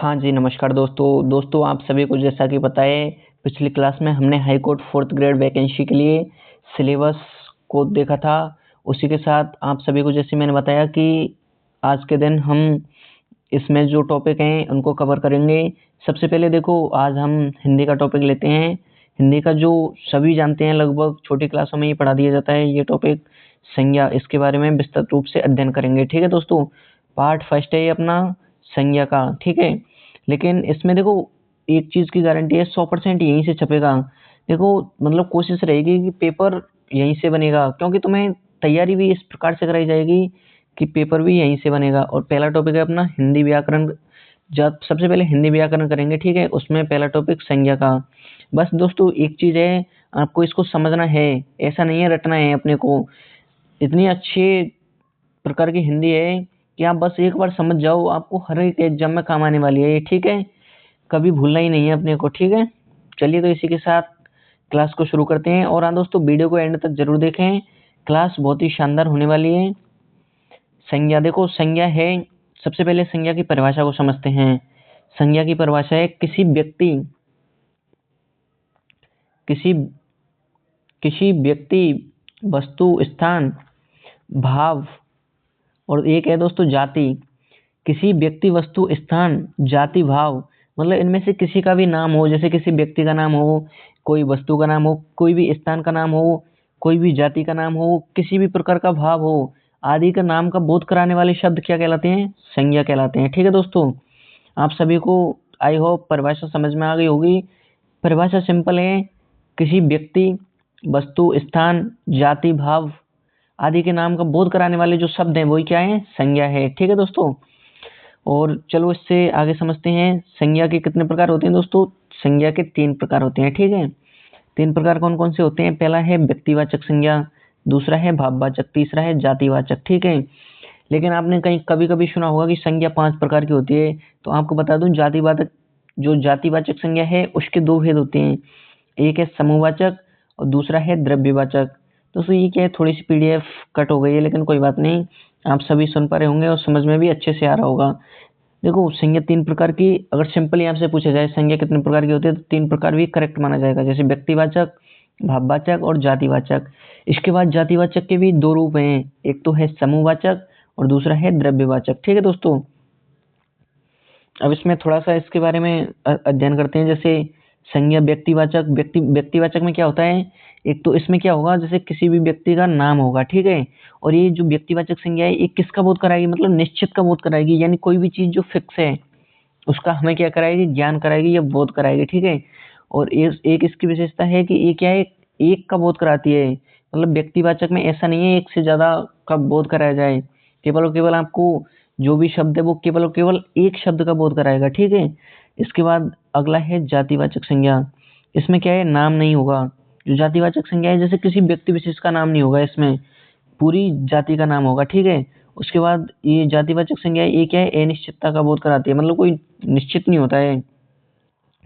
हाँ जी, नमस्कार दोस्तों आप सभी को जैसा कि पता है पिछली क्लास में हमने high court 4th grade vacancy के लिए सिलेबस को देखा था। उसी के साथ आप सभी को जैसे मैंने बताया कि आज के दिन हम इसमें जो टॉपिक हैं उनको कवर करेंगे। सबसे पहले देखो आज हम हिंदी का टॉपिक लेते हैं। हिंदी का जो सभी जानते हैं लगभग छोटी क्लासों में ही पढ़ा दिया जाता है ये टॉपिक संज्ञा, इसके बारे में विस्तृत रूप से अध्ययन करेंगे। ठीक है दोस्तों, पार्ट फर्स्ट है ये अपना संज्ञा का। ठीक है, लेकिन इसमें देखो एक चीज़ की गारंटी है 100% यहीं से छपेगा। देखो मतलब कोशिश रहेगी कि पेपर यहीं से बनेगा, क्योंकि तुम्हें तैयारी भी इस प्रकार से कराई जाएगी कि पेपर भी यहीं से बनेगा। और पहला टॉपिक है अपना हिंदी व्याकरण। जब सबसे पहले हिंदी व्याकरण करेंगे, ठीक है, उसमें पहला टॉपिक संज्ञा का। बस दोस्तों एक चीज़ है, आपको इसको समझना है, ऐसा नहीं है रटना है अपने को। इतनी अच्छी प्रकार की हिंदी है कि आप बस एक बार समझ जाओ, आपको हर एक एग्जाम में काम आने वाली है ये। ठीक है, कभी भूलना ही नहीं है अपने को। ठीक है, चलिए तो इसी के साथ क्लास को शुरू करते हैं। और हाँ दोस्तों, वीडियो को एंड तक जरूर देखें, क्लास बहुत ही शानदार होने वाली है। संज्ञा, देखो संज्ञा है, सबसे पहले संज्ञा की परिभाषा को समझते हैं। संज्ञा की परिभाषा है किसी व्यक्ति, वस्तु, स्थान, भाव, और एक है दोस्तों जाति। किसी व्यक्ति, वस्तु, स्थान, जाति, भाव, मतलब इनमें से किसी का भी नाम हो, जैसे किसी व्यक्ति का नाम हो, कोई वस्तु का नाम हो, कोई भी स्थान का नाम हो, कोई भी जाति का नाम हो, किसी भी प्रकार का भाव हो, आदि का नाम का बोध कराने वाले शब्द क्या कहलाते हैं? संज्ञा कहलाते हैं। ठीक है दोस्तों, आप सभी को आई होप परिभाषा समझ में आ गई होगी। परिभाषा सिंपल है, किसी व्यक्ति, वस्तु, स्थान, जाति, भाव आदि के नाम का बोध कराने वाले जो शब्द हैं वही क्या है? संज्ञा है। ठीक है दोस्तों, और चलो इससे आगे समझते हैं संज्ञा के कितने प्रकार होते हैं दोस्तों। संज्ञा के 3 प्रकार होते हैं। ठीक है, 3 प्रकार कौन कौन से होते हैं? पहला है व्यक्तिवाचक संज्ञा, दूसरा है भाववाचक, तीसरा है जातिवाचक। ठीक है, लेकिन आपने कहीं कभी कभी सुना होगा कि संज्ञा 5 प्रकार की होती है। तो आपको बता दूं, जातिवाचक संज्ञा है उसके 2 भेद होते हैं, एक है समूहवाचक और दूसरा है द्रव्यवाचक। दोस्तों ये क्या है, थोड़ी सी पीडीएफ कट हो गई है, लेकिन कोई बात नहीं, आप सभी सुन पा रहे होंगे और समझ में भी अच्छे से आ रहा होगा। देखो संज्ञा 3 प्रकार की, अगर सिंपली आपसे पूछा जाए संज्ञा कितने प्रकार की होती है, तो 3 प्रकार भी करेक्ट माना जाएगा, जैसे व्यक्तिवाचक, भाववाचक और जातिवाचक। इसके बाद जातिवाचक के भी 2 रूप हैं, एक तो है समूहवाचक और दूसरा है द्रव्यवाचक। ठीक है दोस्तों, अब इसमें थोड़ा सा इसके बारे में अध्ययन करते हैं। जैसे संज्ञा व्यक्तिवाचक में क्या होता है, एक तो इसमें क्या होगा, जैसे किसी भी व्यक्ति का नाम होगा। ठीक है, और ये जो व्यक्तिवाचक संज्ञा है ये किसका बोध कराएगी, मतलब निश्चित का बोध कराएगी, यानी कोई भी चीज जो फिक्स है उसका हमें क्या कराएगी, ज्ञान कराएगी या बोध कराएगी। ठीक है, और एक इसकी विशेषता है कि ये क्या है, एक का बोध कराती है। मतलब व्यक्तिवाचक में ऐसा नहीं है एक से ज्यादा का बोध कराया जाए, केवल और केवल आपको जो भी शब्द है वो केवल और केवल एक शब्द का बोध कराएगा। ठीक है, इसके बाद अगला है जातिवाचक संज्ञा। इसमें क्या है, नाम नहीं होगा। जो जातिवाचक संज्ञा है, जैसे किसी व्यक्ति विशेष का नाम नहीं होगा, इसमें पूरी जाति का नाम होगा। ठीक है, उसके बाद ये जातिवाचक संज्ञा है, ये क्या है, अनिश्चितता का बोध कराती है, मतलब कोई निश्चित नहीं होता है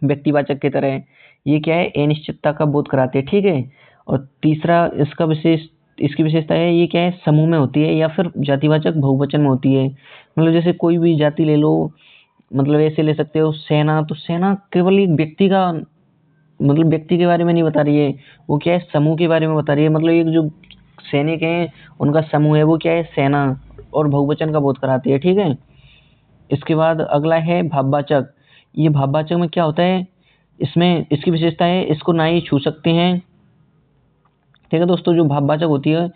व्यक्तिवाचक की तरह। ये क्या है, अनिश्चितता का बोध कराती है। ठीक है, और तीसरा इसकी विशेषता है, ये क्या है, समूह में होती है या फिर जातिवाचक बहुवचन में होती है। मतलब जैसे कोई भी जाति ले लो, मतलब ऐसे ले सकते हो सेना, तो सेना केवल एक व्यक्ति का, मतलब व्यक्ति के बारे में नहीं बता रही है, वो क्या है, समूह के बारे में बता रही है। मतलब एक जो सैनिक हैं उनका समूह है वो क्या है, सेना, और बहुवचन का बोध कराती है। ठीक है, इसके बाद अगला है भाववाचक। ये भाववाचक में क्या होता है, इसमें इसकी विशेषता है, इसको ना ही छू सकते हैं। ठीक है दोस्तों, जो भाववाचक होती है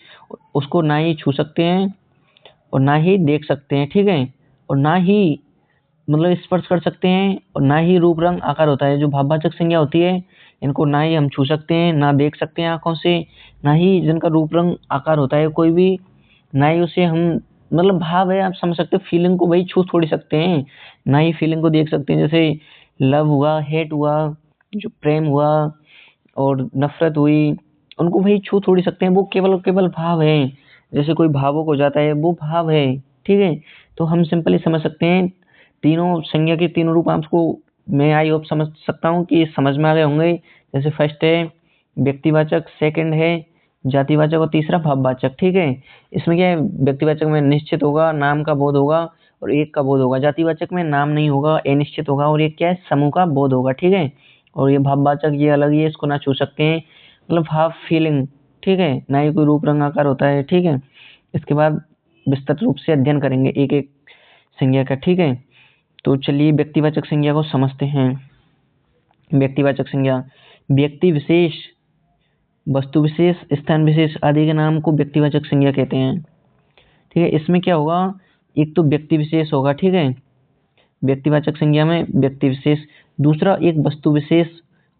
उसको ना ही छू सकते हैं और ना ही देख सकते हैं। ठीक है, और ना ही मतलब स्पर्श कर सकते हैं, और ना ही रूप रंग आकार होता है। जो भाववाचक संज्ञा होती है इनको ना ही हम छू सकते हैं, ना देख सकते हैं आंखों से, ना ही जिनका रूप रंग आकार होता है कोई भी, ना ही उसे हम, मतलब भाव है, आप समझ सकते हो, फीलिंग को भाई छू थोड़ी सकते हैं, ना ही फीलिंग को देख सकते हैं। जैसे लव हुआ, हेट हुआ, जो प्रेम हुआ और नफरत हुई, उनको भाई छू थोड़ी सकते हैं, वो केवल और केवल भाव है। जैसे कोई भावुक हो जाता है वो भाव है। ठीक है, तो हम सिंपली समझ सकते हैं तीनों संज्ञा के तीनों रूप आपको, मैं आई होप समझ सकता हूँ कि समझ में आ गए होंगे। जैसे फर्स्ट है व्यक्तिवाचक, सेकंड है जातिवाचक और तीसरा भाववाचक। ठीक है, इसमें क्या है, व्यक्तिवाचक में निश्चित होगा, नाम का बोध होगा, और एक का बोध होगा। जातिवाचक में नाम नहीं होगा, अनिश्चित होगा, और एक क्या है, समूह का बोध होगा। ठीक है, और ये भाववाचक ये अलग ही है, इसको ना छू सकते हैं, मतलब भाव फीलिंग। ठीक है, ना ही कोई रूप रंग आकार होता है। ठीक है, इसके बाद विस्तृत रूप से अध्ययन करेंगे एक एक संज्ञा का। ठीक है, तो चलिए व्यक्तिवाचक संज्ञा को समझते हैं। व्यक्तिवाचक संज्ञा व्यक्ति विशेष, वस्तु विशेष, स्थान विशेष आदि के नाम को व्यक्तिवाचक संज्ञा कहते हैं। ठीक है, इसमें क्या होगा, एक तो व्यक्ति विशेष होगा। ठीक है, व्यक्तिवाचक संज्ञा में व्यक्ति विशेष, दूसरा एक वस्तु विशेष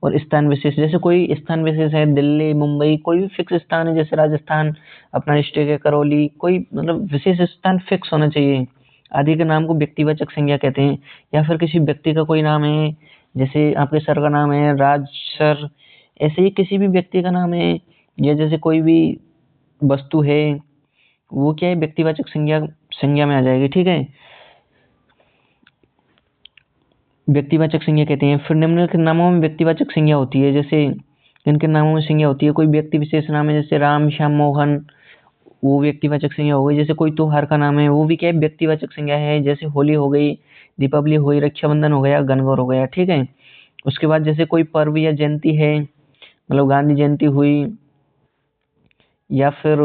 और स्थान विशेष। जैसे कोई स्थान विशेष है, दिल्ली, मुंबई, कोई भी फिक्स स्थान है, जैसे राजस्थान अपना डिस्ट्रिक्ट है, करौली, कोई मतलब विशेष स्थान फिक्स होना चाहिए, आदि के नाम को व्यक्तिवाचक संज्ञा कहते हैं। या फिर किसी व्यक्ति का कोई नाम है, जैसे आपके सर का नाम है राज सर, ऐसे ही किसी भी व्यक्ति का नाम है, या जैसे कोई भी वस्तु है, वो क्या है, व्यक्तिवाचक संज्ञा में आ जाएगी। ठीक है, व्यक्तिवाचक संज्ञा कहते हैं। फिर निम्नलिखित नामों में व्यक्तिवाचक संज्ञा होती है, जैसे इनके नामों में संज्ञा होती है। कोई व्यक्ति विशेष नाम है, जैसे राम, श्याम, मोहन, वो व्यक्तिवाचक संज्ञा हो गई। जैसे कोई त्योहार का नाम है, वो भी क्या है, व्यक्तिवाचक संज्ञा है। जैसे होली हो गई, दीपावली हो गई, रक्षाबंधन हो गया, गणगौर हो गया। ठीक है, उसके बाद जैसे कोई पर्व या जयंती है, मतलब गांधी जयंती हुई, या फिर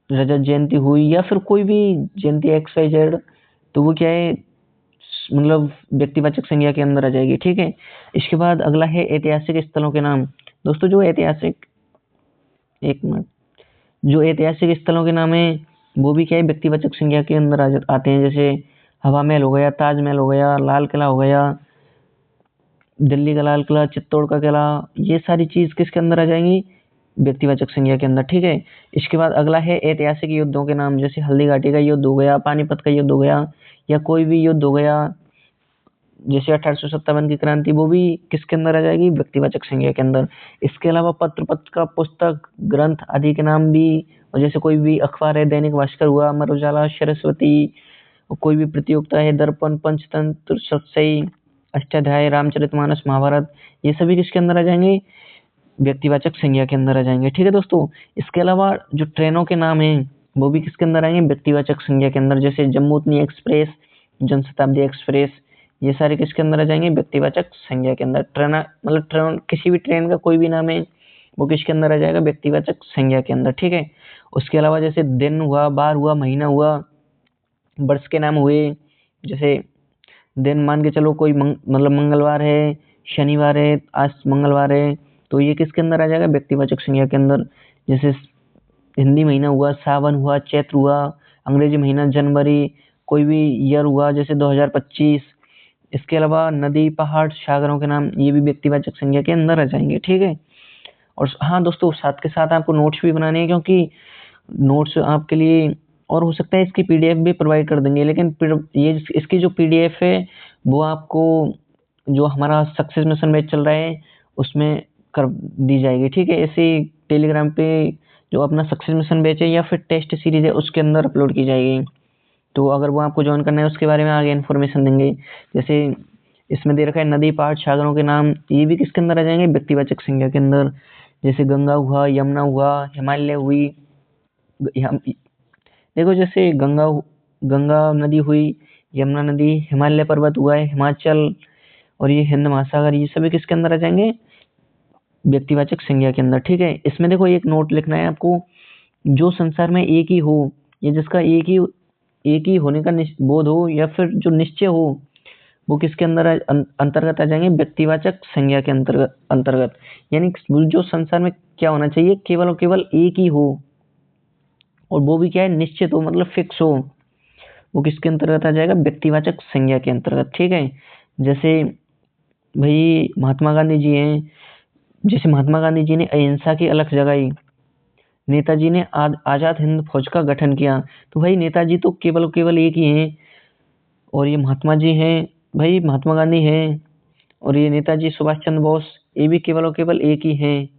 रजत जयंती हुई, या फिर कोई भी जयंती XYZ, तो वो क्या है, मतलब व्यक्तिवाचक संज्ञा के अंदर आ जाएगी। ठीक है, इसके बाद अगला है ऐतिहासिक स्थलों के नाम। दोस्तों जो ऐतिहासिक जो ऐतिहासिक स्थलों के नाम है, वो भी क्या है, व्यक्तिवाचक संज्ञा के अंदर आते हैं। जैसे हवा महल हो गया, ताजमहल हो गया, लाल किला हो गया, दिल्ली का लाल किला, चित्तौड़ का किला, ये सारी चीज किसके अंदर आ जाएंगी, व्यक्तिवाचक संज्ञा के अंदर। ठीक है, इसके बाद अगला है ऐतिहासिक युद्धों के नाम। जैसे हल्दी घाटी का युद्ध हो गया, पानीपत का युद्ध हो गया, या कोई भी युद्ध हो गया, जैसे 1857 की क्रांति, वो भी किसके अंदर आ जाएगी, व्यक्तिवाचक संज्ञा के अंदर। इसके अलावा पत्र का पुस्तक, ग्रंथ आदि के नाम भी, और जैसे कोई भी अखबार है, दैनिक भास्कर हुआ, अमर उजाला, सरस्वती, कोई भी प्रतियोगिता है, दर्पण, पंचतंत्र, सतसई, अष्टाध्याय, रामचरितमानस, महाभारत, ये सभी किसके अंदर आ जाएंगे, व्यक्तिवाचक संज्ञा के अंदर आ जाएंगे। ठीक है दोस्तों, इसके अलावा जो ट्रेनों के नाम हैं, वो भी किसके अंदर आएंगे, व्यक्तिवाचक संज्ञा के अंदर। जैसे जम्मूतनी एक्सप्रेस, जनशताब्दी एक्सप्रेस, ये सारे किसके अंदर आ जाएंगे, व्यक्तिवाचक संज्ञा के अंदर। मतलब ट्रेन, किसी भी ट्रेन का कोई भी नाम है, वो किसके अंदर आ जाएगा, व्यक्तिवाचक संज्ञा के अंदर। ठीक है, उसके अलावा जैसे दिन हुआ, बार हुआ, महीना हुआ, वर्ष के नाम हुए। जैसे दिन मान के चलो, कोई मतलब मंगलवार है, शनिवार है, आज मंगलवार है, तो ये किसके अंदर आ जाएगा, व्यक्तिवाचक संज्ञा के अंदर। जैसे हिंदी महीना हुआ, सावन हुआ, चैत्र हुआ, अंग्रेजी महीना जनवरी, कोई भी ईयर हुआ जैसे 2025। इसके अलावा नदी, पहाड़, सागरों के नाम, ये भी व्यक्तिवाचक संज्ञा के अंदर आ जाएंगे। ठीक है, और हाँ दोस्तों, साथ के साथ आपको नोट्स भी बनाने हैं, क्योंकि नोट्स आपके लिए, और हो सकता है इसकी PDF भी प्रोवाइड कर देंगे, लेकिन ये इसकी जो PDF है, वो आपको जो हमारा सक्सेस मिशन बैच चल रहा है उसमें कर दी जाएगी। ठीक है, ऐसे टेलीग्राम पे जो अपना सक्सेस मिशन बैच है या फिर टेस्ट सीरीज है, उसके अंदर अपलोड की जाएगी। तो अगर वो आपको ज्वाइन करना है, उसके बारे में आगे इन्फॉर्मेशन देंगे। जैसे इसमें दे रखा है नदी, पहाड़, सागरों के नाम, ये भी किसके अंदर आ जाएंगे, व्यक्तिवाचक संज्ञा के अंदर। जैसे गंगा हुआ, यमुना हुआ, हिमालय हुई, देखो जैसे गंगा नदी हुई, यमुना नदी, हिमालय पर्वत हुआ है, हिमाचल, और ये हिंद महासागर, ये सभी किसके अंदर आ जाएंगे, व्यक्तिवाचक संज्ञा के अंदर। ठीक है, इसमें देखो एक नोट लिखना है आपको, जो संसार में एक ही हो, या जिसका एक ही होने का बोध हो, या फिर जो निश्चय हो, वो किसके अंदर अंतर्गत आ जाएंगे, व्यक्तिवाचक संज्ञा के अंतर्गत। यानी जो संसार में क्या होना चाहिए, केवल और केवल एक ही हो, और वो भी क्या है, निश्चित हो, मतलब फिक्स हो, वो किसके अंतर्गत आ जाएगा, व्यक्तिवाचक संज्ञा के अंतर्गत। ठीक है, जैसे भाई महात्मा गांधी जी हैं, जैसे महात्मा गांधी जी ने अहिंसा की अलख जगाई, नेताजी ने आजाद हिंद फौज का गठन किया, तो भाई नेताजी तो केवल एक ही हैं, और ये महात्मा जी हैं, भाई महात्मा गांधी हैं, और ये नेताजी सुभाष चंद्र बोस, ये भी केवल और केवल एक ही हैं।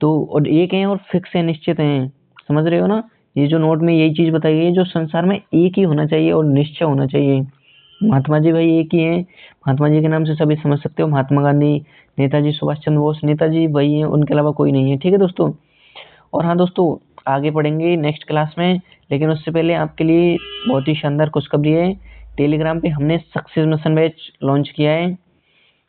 तो और एक हैं और फिक्स है, निश्चित हैं, समझ रहे हो ना। ये जो नोट में यही चीज बताई गई है, जो संसार में एक ही होना चाहिए और निश्चय होना चाहिए। महात्मा जी भाई एक ही हैं, महात्मा जी के नाम से सभी समझ सकते हो, महात्मा गांधी, नेताजी सुभाष चंद्र बोस, नेताजी वही हैं, उनके अलावा कोई नहीं है। ठीक है दोस्तों, और हाँ दोस्तों, आगे पढ़ेंगे नेक्स्ट क्लास में, लेकिन उससे पहले आपके लिए बहुत ही शानदार खुशखबरी है। टेलीग्राम पे हमने सक्सेस मिशन बैच लॉन्च किया है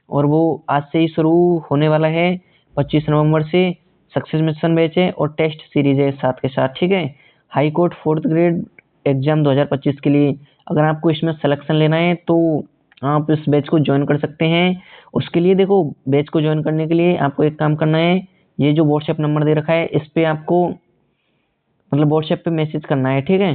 और वो आज से ही शुरू होने वाला है। 25 नवंबर से सक्सेस मिशन बैच है और टेस्ट सीरीज है साथ के साथ, ठीक है। High court 4th grade exam 2025 के लिए अगर आपको इसमें सिलेक्शन लेना है तो आप इस बैच को ज्वाइन कर सकते हैं। उसके लिए देखो, बैच को ज्वाइन करने के लिए आपको एक काम करना है, ये जो व्हाट्सएप नंबर दे रखा है इस पे आपको मतलब व्हाट्सएप पे मैसेज करना है, ठीक है।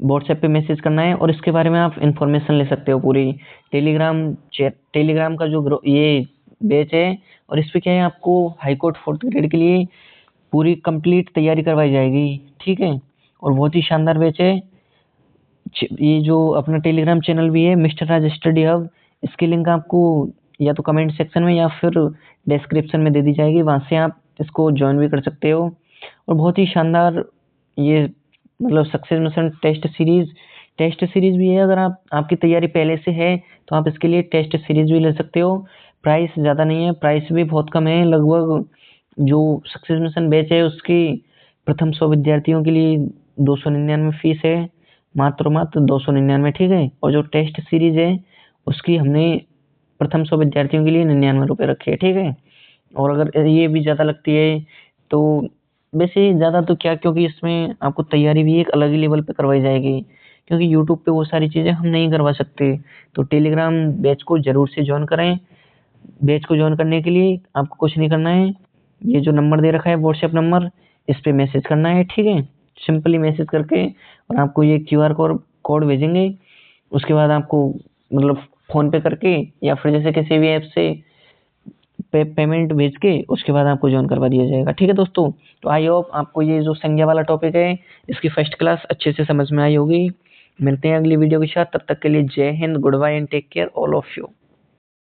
व्हाट्सएप पे मैसेज करना है और इसके बारे में आप इंफॉर्मेशन ले सकते हो पूरी। टेलीग्राम का जो ये बैच है और इस पे क्या है, आपको हाई कोर्ट 4th ग्रेड के लिए पूरी कंप्लीट तैयारी करवाई जाएगी, ठीक है। और बहुत ही शानदार बैच है। ये जो अपना टेलीग्राम चैनल भी है मिस्टर राज स्टडी हब, इसकी लिंक आपको या तो कमेंट सेक्शन में या फिर डिस्क्रिप्शन में दे दी जाएगी, वहां से आप इसको ज्वाइन भी कर सकते हो। और बहुत ही शानदार ये मतलब सक्सेस मिशन टेस्ट सीरीज भी है। अगर आपकी तैयारी पहले से है तो आप इसके लिए टेस्ट सीरीज भी ले सकते हो। प्राइस ज़्यादा नहीं है, प्राइस भी बहुत कम है। लगभग जो सक्सेस मिशन बैच है उसकी प्रथम 100 विद्यार्थियों के लिए 299 फीस है, मात्र 299, ठीक है। और जो टेस्ट सीरीज है उसकी हमने प्रथम 100 विद्यार्थियों के लिए 99 रुपये रखे है, ठीक है। और अगर ये भी ज़्यादा लगती है तो वैसे ज़्यादा तो क्या, क्योंकि इसमें आपको तैयारी भी एक अलग ही लेवल पे करवाई जाएगी, क्योंकि यूट्यूब पे वो सारी चीज़ें हम नहीं करवा सकते। तो टेलीग्राम बैच को ज़रूर से ज्वाइन करें। बैच को ज्वाइन करने के लिए आपको कुछ नहीं करना है, ये जो नंबर दे रखा है व्हाट्सएप नंबर, इस पे मैसेज करना है, ठीक है। सिंपली मैसेज करके और आपको ये QR कोड भेजेंगे। उसके बाद आपको मतलब फ़ोन पे करके या फिर जैसे किसी भी ऐप से पेमेंट भेज के उसके बाद आपको ज्वाइन करवा दिया जाएगा, ठीक है दोस्तों। तो आई होप आपको ये जो संज्ञा वाला टॉपिक है इसकी फर्स्ट क्लास अच्छे से समझ में आई होगी। मिलते हैं अगली वीडियो के साथ, तब तक के लिए जय हिंद, goodbye and take care all of you.